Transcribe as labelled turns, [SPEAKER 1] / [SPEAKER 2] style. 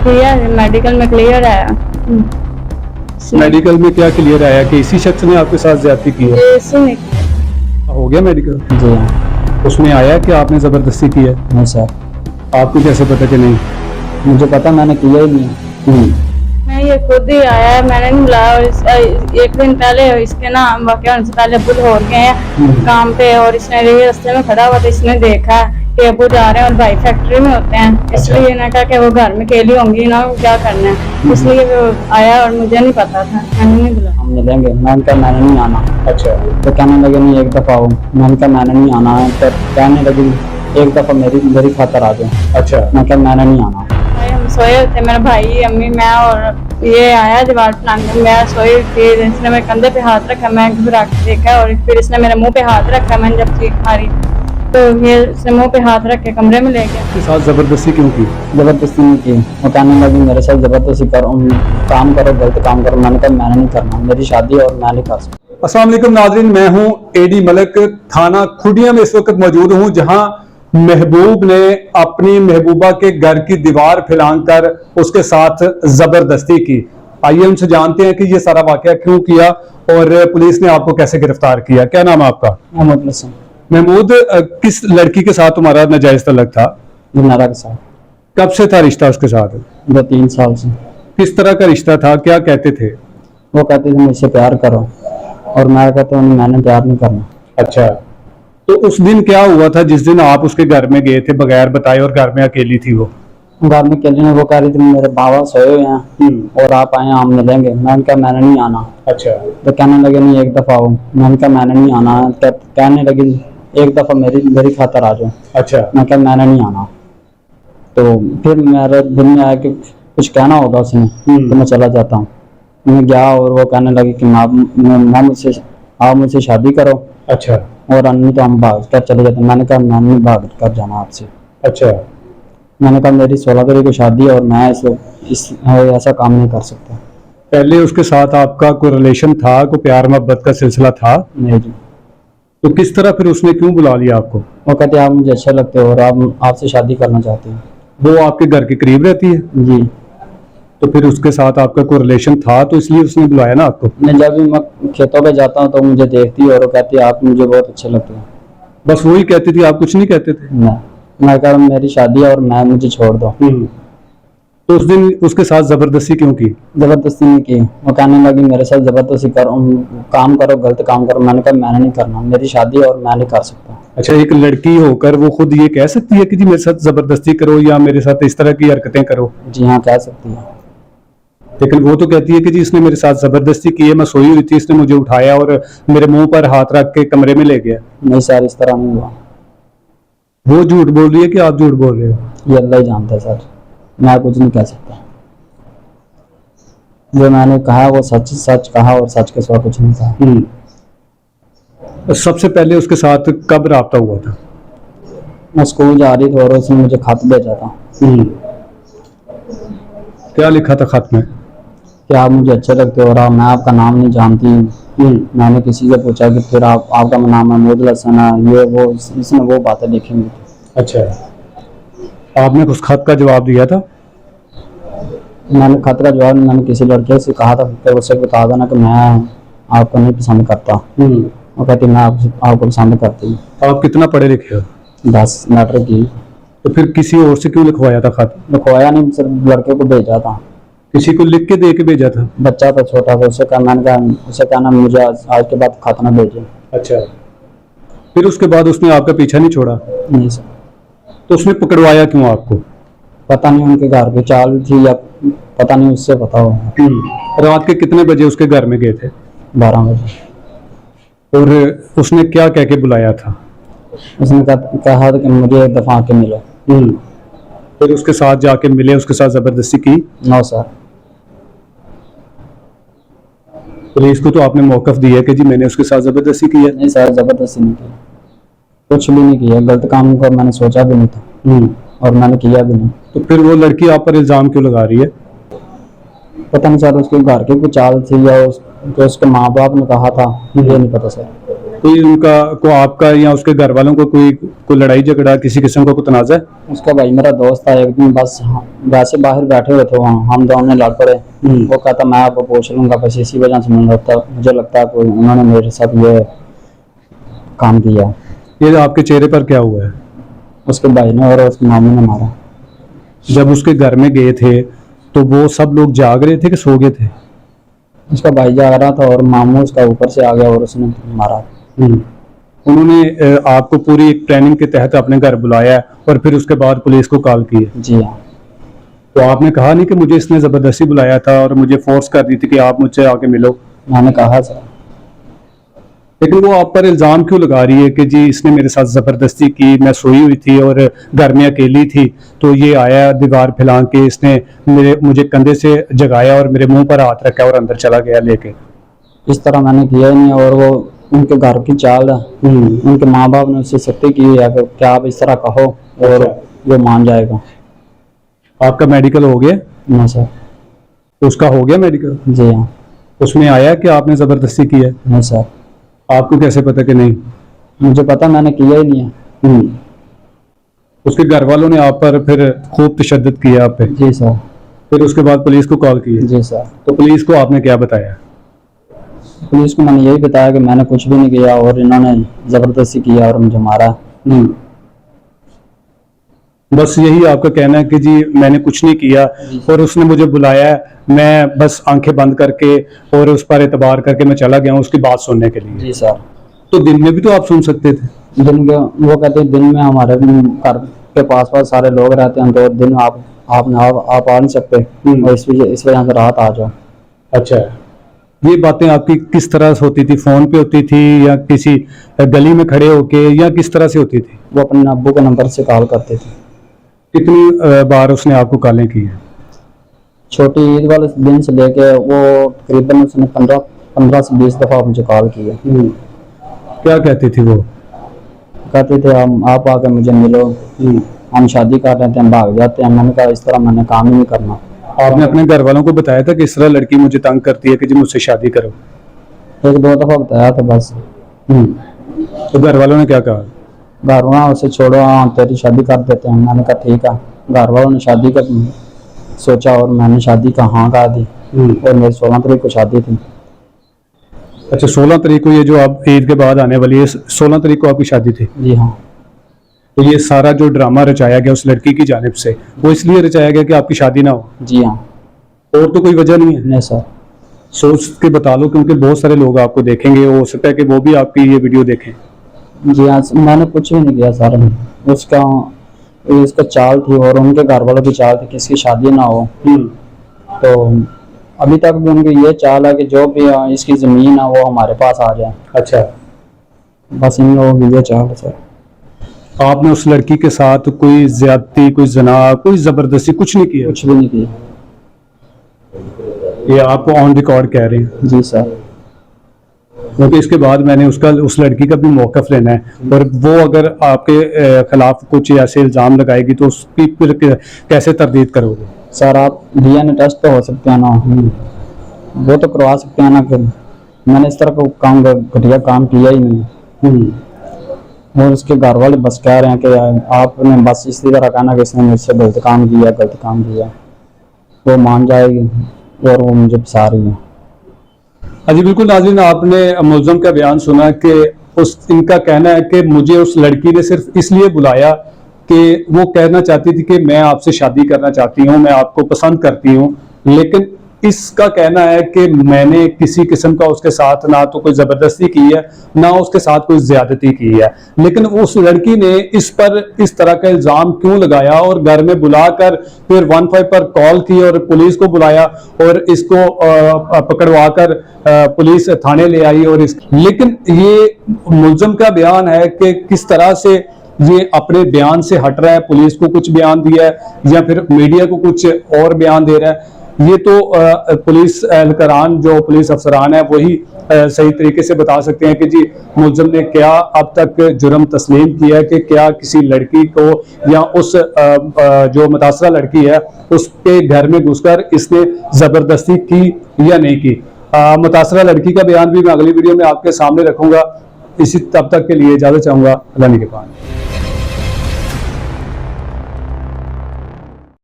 [SPEAKER 1] किया, मेडिकल में क्लियर आया।
[SPEAKER 2] मेडिकल में क्या क्लियर आया कि इसी शख्स ने आपके साथ ज्यादती की है?
[SPEAKER 1] ये इसी ने किया।
[SPEAKER 2] हो गया मेडिकल?
[SPEAKER 3] जी हाँ।
[SPEAKER 2] उसमें आया कि आपने जबरदस्ती की है?
[SPEAKER 3] नहीं सर,
[SPEAKER 2] आपको कैसे पता कि नहीं?
[SPEAKER 3] मुझे पता, मैंने किया ही नहीं।
[SPEAKER 1] मैं ये खुद ही आया है, मैंने नहीं बुलाया। एक दिन पहले इसके ना वाकया होने से पहले अबू लाहौर गए हैं काम पे, और इसने रास्ते में खड़ा हुआ तो इसने देखा कि अबू जा रहे हैं और भाई फैक्ट्री में होते हैं, इसलिए इन्हें कहा कि वो घर में अकेली होंगी ना, क्या करना है, इसलिए वो आया और मुझे नहीं पता था, मैंने नहीं बुलाया।
[SPEAKER 3] हम मिलेंगे, मैंने कहा मैंने नहीं आना।
[SPEAKER 2] अच्छा।
[SPEAKER 3] तो कहने लगे नहीं एक दफ़ा आओ, मैंने कहा मैंने नहीं आना है। तो कहने लगी एक दफ़ा मेरी खातर आ जाओ।
[SPEAKER 2] अच्छा।
[SPEAKER 3] मैं कहा मैंने नहीं आना।
[SPEAKER 1] भाई हम सोए थे, मेरा भाई, अम्मी, मैं और ये आया जवाल प्लान। मैं सोई थी, इसने मेरे कंधे पे हाथ रखा, मैं घबरा के देखा, और फिर इसने मेरे मुंह पे हाथ रखा। मैंने जब चीख मारी तो ये इसने मुंह पे हाथ रख के कमरे में ले गया।
[SPEAKER 2] उसके साथ जबरदस्ती क्यों की?
[SPEAKER 3] ज़बरदस्ती नहीं की। वो कहने लगी मेरे साथ ज़बरदस्ती करो, काम करो, गलत काम करो। मैंने कहा मैंने नहीं करना, मेरी शादी है और मैं नहीं कर सकता।
[SPEAKER 2] अस्सलाम वालेकुम नाज़रीन, मैं हूं एडी मलिक, थाना खुडिया में इस वक्त मौजूद हूं, जहां महबूब ने अपनी महबूबा के घर की दीवार फैलाकर उसके साथ जबरदस्ती की। आइए उनसे जानते हैं कि ये सारा वाकया क्यों किया और पुलिस ने आपको कैसे गिरफ्तार किया। क्या नाम है आपका?
[SPEAKER 3] मोहम्मद हसन।
[SPEAKER 2] महमूद, किस लड़की के साथ तुम्हारा नाजायज तल्लक था?
[SPEAKER 3] नारा के साथ।
[SPEAKER 2] कब से था रिश्ता उसके साथ?
[SPEAKER 3] 2-3 साल से।
[SPEAKER 2] किस तरह का रिश्ता था? क्या कहते थे?
[SPEAKER 3] वो कहते थे मुझसे प्यार करो, और मैं कहता हूँ मैंने प्यार नहीं करना।
[SPEAKER 2] अच्छा। तो उस दिन क्या हुआ था जिस दिन आप उसके घर में गए थे बगैर बताए और घर में अकेली थी वो?
[SPEAKER 3] घर में अकेले में वो कह रही थी मेरे बाबा सोए हुए हैं और आप आए, हम मिलेंगे। मैंने कहा मैंने नहीं आना।
[SPEAKER 2] अच्छा।
[SPEAKER 3] तो कहने लगे नहीं एक दफ़ा आओ। मैंने कहा मैंने नहीं आना। कहने लगी एक दफ़ा मेरी खातर आ जाओ।
[SPEAKER 2] अच्छा।
[SPEAKER 3] मैं कहा मैंने नहीं आना। तो फिर मेरे दिल में आया कि कुछ कहना होगा उसने, तो मैं चला जाता हूँ। मैं गया और वो कहने लगी कि आप मुझसे शादी करो,
[SPEAKER 2] अच्छा।
[SPEAKER 3] और अन्य तो हम भाग कर चले जाते। मैंने कहा मैं नहीं भाग कर जाना आपसे।
[SPEAKER 2] अच्छा।
[SPEAKER 3] मैंने कहा मेरी 16 तारीख को शादी है और मैं ऐसा काम नहीं कर सकता।
[SPEAKER 2] पहले उसके साथ आपका कोई रिलेशन था, कोई प्यार मोहब्बत का सिलसिला था?
[SPEAKER 3] नहीं जी।
[SPEAKER 2] तो किस तरह फिर उसने क्यों बुला लिया आपको?
[SPEAKER 3] वो कहते आप मुझे अच्छे लगते हो और आप आपसे शादी करना चाहते हैं।
[SPEAKER 2] वो आपके घर के करीब रहती है?
[SPEAKER 3] जी।
[SPEAKER 2] तो फिर उसके साथ आपका कोई रिलेशन था तो इसलिए उसने बुलाया ना आपको?
[SPEAKER 3] मैं जब भी मैं खेतों पे जाता हूँ तो मुझे देखती है और वो कहती है आप मुझे बहुत अच्छे लगते हैं।
[SPEAKER 2] बस वही कहती थी, आप कुछ नहीं कहते थे?
[SPEAKER 3] मैं कह रहा हूँ मेरी शादी है और मुझे छोड़ दो।
[SPEAKER 2] तो उस दिन उसके साथ जबरदस्ती क्यों की?
[SPEAKER 3] जबरदस्ती नहीं की। वो कहने लगी मेरे साथ जबरदस्ती करो, काम करो, गलत काम करो। मैंने कहा मैंने नहीं करना, मेरी शादी है और मैं नहीं कर सकता।
[SPEAKER 2] अच्छा, एक लड़की होकर वो खुद ये कह सकती है कि जी मेरे साथ जबरदस्ती करो या मेरे साथ इस तरह की हरकतें करो?
[SPEAKER 3] जी हाँ, कह सकती है।
[SPEAKER 2] लेकिन वो तो कहती है कि जी इसने मेरे साथ जबरदस्ती की है, मैं सोई हुई थी, इसने मुझे उठाया और मेरे मुंह पर हाथ रख के कमरे में ले गया।
[SPEAKER 3] नहीं सर, इस तरह नहीं हुआ।
[SPEAKER 2] वो झूठ बोल रही है कि आप झूठ बोल रहे हो?
[SPEAKER 3] ये अल्लाह ही जानता है सर, मैं कुछ नहीं कह सकता। जो मैंने कहा वो सच कहा और सच के सिवा कुछ नहीं कहा।
[SPEAKER 2] सबसे पहले उसके साथ कब राब्ता हुआ था?
[SPEAKER 3] मैं स्कूल जा रही थी और उसने मुझे खत भेजा था।
[SPEAKER 2] क्या लिखा था खत में?
[SPEAKER 3] कि आप मुझे अच्छे लगते हो और मैं आपका नाम नहीं जानती। मैंने किसी से पूछा कि फिर आपका नाम महमूद हसन है, ये वो, इसने वो बातें लिखी हुई।
[SPEAKER 2] अच्छा। आपने उस खत का जवाब दिया था?
[SPEAKER 3] मैंने खत का जवाब मैंने किसी लड़के से कहा था कि उससे बता देना कि मैं आपको नहीं पसंद करता। वो कहती मैं आपको पसंद करती हूँ।
[SPEAKER 2] आप कितना पढ़े लिखे हो?
[SPEAKER 3] 10 मैटर की।
[SPEAKER 2] तो फिर किसी और से क्यों लिखवाया था खत?
[SPEAKER 3] लिखवाया नहीं, सिर्फ लड़के को भेजा था।
[SPEAKER 2] किसी को लिख के दे के भेजा था?
[SPEAKER 3] बच्चा था, छोटा था। उसे कहना मुझे आज के बाद खत ना भेजे।
[SPEAKER 2] अच्छा। फिर उसके बाद उसने आपका पीछा नहीं छोड़ा?
[SPEAKER 3] नहीं सर।
[SPEAKER 2] तो उसने पकड़वाया क्यों आपको?
[SPEAKER 3] पता नहीं उनके घर की चाल थी या पता नहीं, उससे पता होगा।
[SPEAKER 2] रात के कितने बजे उसके घर में गए थे?
[SPEAKER 3] 12 बजे।
[SPEAKER 2] और उसने क्या कह के बुलाया था?
[SPEAKER 3] उसने कहा था कि मुझे एक दफा आके मिलो।
[SPEAKER 2] फिर उसके साथ जाके मिले, उसके साथ जबरदस्ती की?
[SPEAKER 3] No sir.
[SPEAKER 2] पुलिस को तो आपने मौकफ दिया कि जी मैंने उसके साथ जबरदस्ती की है?
[SPEAKER 3] नहीं सर, जबरदस्ती नहीं की, कुछ भी नहीं किया। गलत काम को मैंने सोचा भी नहीं था और मैंने किया भी नहीं।
[SPEAKER 2] तो फिर वो लड़की आप पर इल्जाम क्यों लगा रही है?
[SPEAKER 3] पता नहीं सर, उसके घर की कुछ चाल थी या उसके माँ बाप ने कहा था, ये नहीं पता सर।
[SPEAKER 2] कोई उनका को आपका या उसके घर वालों को कोई लड़ाई झगड़ा किसी किस्म का कोई तनाजा है?
[SPEAKER 3] उसका भाई मेरा दोस्त था, एक दिन बस वैसे बाहर बैठे हुए थे वहाँ, हम दोनों लड़ पड़े। वो कहता मैं आपको पूछ लूंगा, बस इसी वजह से मुझे लगता है कोई उन्होंने मेरे साथ ये काम किया।
[SPEAKER 2] ये आपके चेहरे पर क्या हुआ है?
[SPEAKER 3] उसके भाई ने और उसके मामू ने मारा।
[SPEAKER 2] जब उसके घर में गए थे तो वो सब लोग जाग रहे थे कि सो गए थे?
[SPEAKER 3] उसका भाई जाग रहा था और मामू उसका ऊपर से आ गया और उसने मारा।
[SPEAKER 2] उन्होंने आपको पूरी एक ट्रेनिंग के तहत अपने घर बुलाया और फिर उसके बाद पुलिस को कॉल की है?
[SPEAKER 3] जी हाँ।
[SPEAKER 2] तो आपने कहा नहीं कि मुझे इसने जबरदस्ती बुलाया था और मुझे फोर्स कर दी थी कि आप मुझसे आके मिलो?
[SPEAKER 3] मैंने कहा सर।
[SPEAKER 2] लेकिन वो आप पर इल्जाम क्यों लगा रही है कि जी इसने मेरे साथ जबरदस्ती की, मैं सोई हुई थी और घर में अकेली थी तो ये आया दीवार फैला के, इसने मुझे कंधे से जगाया और मेरे मुंह पर हाथ रखा और अंदर चला गया लेके?
[SPEAKER 3] इस तरह मैंने किया ही नहीं, और वो उनके घर की चाल है, उनके माँ बाप ने उससे सख्ती की है कि क्या आप इस तरह कहो और वो मान जाएगा।
[SPEAKER 2] आपका मेडिकल हो गया?
[SPEAKER 3] नहीं सर।
[SPEAKER 2] तो उसका हो गया मेडिकल?
[SPEAKER 3] जी हाँ।
[SPEAKER 2] उसमें आया कि आपने जबरदस्ती की है?
[SPEAKER 3] नहीं सर।
[SPEAKER 2] आपको कैसे पता कि नहीं?
[SPEAKER 3] मुझे पता, मैंने किया ही नहीं है।
[SPEAKER 2] उसके घर वालों ने आप पर फिर खूब तशद्दुद किया आप पे?
[SPEAKER 3] जी सर।
[SPEAKER 2] फिर उसके बाद पुलिस को कॉल की?
[SPEAKER 3] जी सर।
[SPEAKER 2] तो पुलिस को आपने क्या बताया?
[SPEAKER 3] पुलिस को मैंने यही बताया कि मैंने कुछ भी नहीं किया और इन्होंने जबरदस्ती किया और मुझे मारा।
[SPEAKER 2] बस यही आपका कहना है कि जी मैंने कुछ नहीं किया और उसने मुझे बुलाया, मैं बस आंखें बंद करके और उस पर एतबार करके मैं चला गया हूँ उसकी बात सुनने के लिए?
[SPEAKER 3] जी सर।
[SPEAKER 2] तो दिन में भी तो आप सुन सकते थे?
[SPEAKER 3] दिन के वो कहते हैं दिन में हमारे घर के पास सारे लोग रहते हैं तो दिन आप आ नहीं सकते और इस वजह से रात आ जाओ।
[SPEAKER 2] अच्छा, ये बातें आपकी किस तरह से होती थी? फोन पे होती थी या किसी गली में खड़े होके या किस तरह से होती थी?
[SPEAKER 3] वो अपने अब्बू के नंबर से कॉल करते थे।
[SPEAKER 2] कितनी बार उसने आपको कॉलें की है?
[SPEAKER 3] छोटी ईद वाले दिन से लेके वो तकरीबन उसने 15 से 20 दफा मुझे कॉल की है।
[SPEAKER 2] क्या कहती थी वो?
[SPEAKER 3] कहते थे हम आप आकर मुझे मिलो, हम शादी कर रहे थे, हम भाग जाते हैं। मैंने कहा इस तरह मैंने काम ही नहीं करना।
[SPEAKER 2] आपने अपने घर वालों को बताया था कि इस तरह लड़की मुझे तंग करती है कि जी मुझसे शादी करो?
[SPEAKER 3] एक दो दफा बताया था बस।
[SPEAKER 2] तो घर वालों ने क्या कहा?
[SPEAKER 3] घर वालों उसे छोड़ो, हाँ तेरी शादी कर देते हैं। मैंने कहा ठीक है। घर वालों ने शादी का सोचा और मैंने शादी का हाँ कहा दी और मेरी 16 तारीख को शादी थी।
[SPEAKER 2] अच्छा, 16 तारीख को, ये जो आप ईद के बाद आने वाली है 16 तारीख को आपकी शादी थी?
[SPEAKER 3] जी हाँ।
[SPEAKER 2] तो ये सारा जो ड्रामा रचाया गया उस लड़की की जानिब से वो इसलिए रचाया गया कि आपकी शादी ना हो?
[SPEAKER 3] जी हाँ।
[SPEAKER 2] और तो कोई वजह नहीं है?
[SPEAKER 3] नहीं सर।
[SPEAKER 2] सोच के बता लो क्योंकि बहुत सारे लोग आपको देखेंगे, हो सकता है कि वो भी आपकी ये वीडियो देखें।
[SPEAKER 3] जी हाँ, मैंने कुछ भी नहीं किया सर। उसका चाल थी और उनके घर वालों की चाल थी कि इसकी शादी ना हो। तो अभी तक भी उनकी ये चाल है कि जो भी इसकी जमीन है वो हमारे पास आ जाए।
[SPEAKER 2] अच्छा,
[SPEAKER 3] बस इन लोगों की ये चाल है सर।
[SPEAKER 2] आपने उस लड़की के साथ कोई ज्यादती, कोई जना, कोई जबरदस्ती कुछ नहीं किया?
[SPEAKER 3] कुछ भी नहीं किया।
[SPEAKER 2] ये आप ऑन रिकॉर्ड कह रहे हैं?
[SPEAKER 3] जी सर।
[SPEAKER 2] क्योंकि इसके बाद मैंने उस लड़की का भी मौक़िफ़ लेना है और वो अगर आपके खिलाफ कुछ ऐसे इल्ज़ाम लगाएगी तो उसकी फिर कैसे तरदीद करोगे?
[SPEAKER 3] सर आप डीएनए टेस्ट तो हो सकते हैं ना, वो तो करवा सकते हैं ना कि मैंने इस तरह का घटिया काम किया ही नहीं। और उसके घर वाले बस कह रहे हैं कि आपने बस इसी तरह कहना कि इसने मुझसे गलत काम किया, वो मान जाएगी और वो मुझे फंसा रही है।
[SPEAKER 2] अजी बिल्कुल नाज़रीन, आपने मुल्ज़म का बयान सुना कि इनका कहना है कि मुझे उस लड़की ने सिर्फ इसलिए बुलाया कि वो कहना चाहती थी कि मैं आपसे शादी करना चाहती हूँ, मैं आपको पसंद करती हूँ, लेकिन इसका कहना है कि मैंने किसी किस्म का उसके साथ ना तो कोई ज़बरदस्ती की है ना उसके साथ कोई ज़्यादती की है। लेकिन उस लड़की ने इस पर इस तरह का इल्ज़ाम क्यों लगाया और घर में बुलाकर फिर 15 पर कॉल की और पुलिस को बुलाया और इसको पकड़वा कर पुलिस थाने ले आई और लेकिन ये मुल्ज़म का बयान है कि किस तरह से ये अपने बयान से हट रहा है, पुलिस को कुछ बयान दिया है या फिर मीडिया को कुछ और बयान दे रहा है। ये तो पुलिस एहलकारान जो पुलिस अफसरान है वही सही तरीके से बता सकते हैं कि जी मुल्ज़म ने क्या अब तक जुर्म तस्लीम किया है कि क्या किसी लड़की को या उस जो मुतासरा लड़की है उसके घर में घुसकर इसने ज़बरदस्ती की या नहीं की। मुतासरा लड़की का बयान भी मैं अगली वीडियो में आपके सामने रखूंगा। इसी तब तक के लिए इजाजत चाहूंगा। अल्लाह ने के पास।